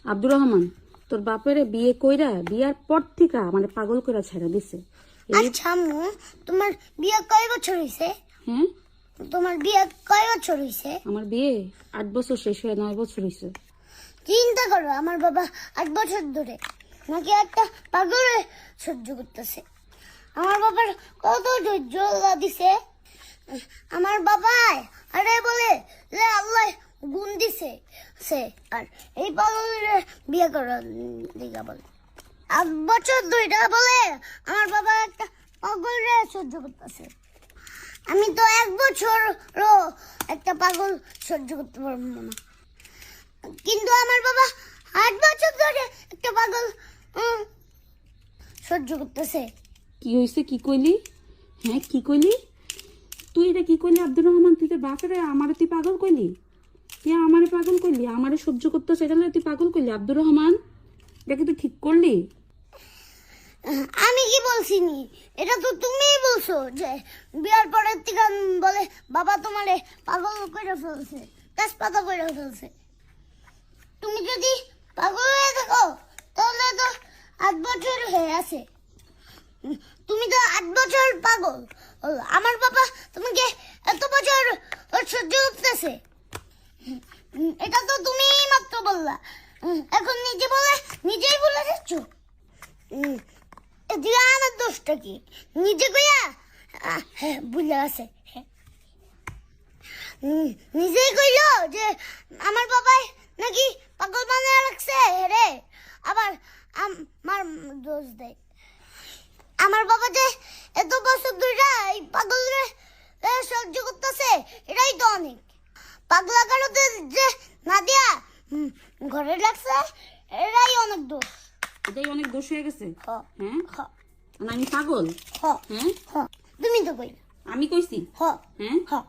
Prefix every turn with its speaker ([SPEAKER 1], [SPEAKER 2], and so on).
[SPEAKER 1] আব্দুর রহমান তোর বাপেরে বিয়ে কইরা বিয়ার পর থেকে মানে পাগল কইরা ছেড়ে দিছে।
[SPEAKER 2] আচ্ছা আম্মু, তোমার বিয়ে কয় বছর হইছে?
[SPEAKER 1] হ্যাঁ,
[SPEAKER 2] তোমার বিয়ে কয় বছর হইছে?
[SPEAKER 1] আমার বিয়ে 8 বছর শেষ হয়ে 9 বছর হইছে।
[SPEAKER 2] চিন্তা করো, আমার বাবা 8 বছর ধরে নাকি একটা পাগলে সহ্য করতেছে। আমার বাবার কত ধৈর্য আল্লাহ দিছে। আমার বাবা আরে বলে যে আল্লাহ গুণ দিছে সে, আর এই পাগলের বিয়ে করার দিকে বলে 8 বছর ধরে বলে আমার বাবা একটা পাগলে সহ্য করতেছে। আমি তো 1 বছরও একটা পাগল সহ্য করতে পারবো না, কিন্তু আমার বাবা 8 বছর ধরে একটা পাগল সহ্য করতেছে।
[SPEAKER 1] কি হইছে? কি কইলি? হ্যাঁ, কি কইলি তুই? এটা কি কইলি আব্দুর রহমান? তুই তোর বাপেরে আমারে তুই পাগল কইলি? তুই আমারে পাগল কইলি? আমারে সহ্য করতে সেটা তুই পাগল কইলি আব্দুর রহমান? এটা কি তুই ঠিক করলি?
[SPEAKER 2] আমি কি বলছিনি? এটা তো তুমিই বলছো যে বিয়ার পরের থেকে বলে বাবা তোমারে পাগল করে ফেলছে, তেজপাতা করে ফেলছে। তুমি যদি পাগল হয়ে থাকো তাহলে তো 8 বছর হয়ে আছে। তুমি তো 8 বছর পাগল। আমার বাবা তোমাকে এত বছর সহ্য করতেছে, এটা তো তুমিই মাত্র বললা। এখন নিজে বলে নিজেই বলে যাচ্ছ। এদিকে আমার দোষটা কি? নিজে কইয়া ভুলে আছে। নিজেই কইলো যে আমার বাবাই নাকি পাগল বানিয়ে রাখছে রে, আবার আমার দোষ দেয়। আমার বাবা যে এত বছর ধরে এই পাগলের সহ্য করতেছে, এটাই তো অনেক। পাগলা কারোতে যে না দিয়া ঘরে রাখছে, এটাই অনেক দোষ।
[SPEAKER 1] এটাই অনেক দোষ হয়ে গেছে।
[SPEAKER 2] হ্যাঁ,
[SPEAKER 1] আমি পাগল?
[SPEAKER 2] হ্যাঁ,
[SPEAKER 1] হ্যাঁ,
[SPEAKER 2] হ্যাঁ, তুমি তো কইলা।
[SPEAKER 1] আমি কইছি?
[SPEAKER 2] হ্যাঁ,
[SPEAKER 1] হ্যাঁ,
[SPEAKER 2] হ্যাঁ।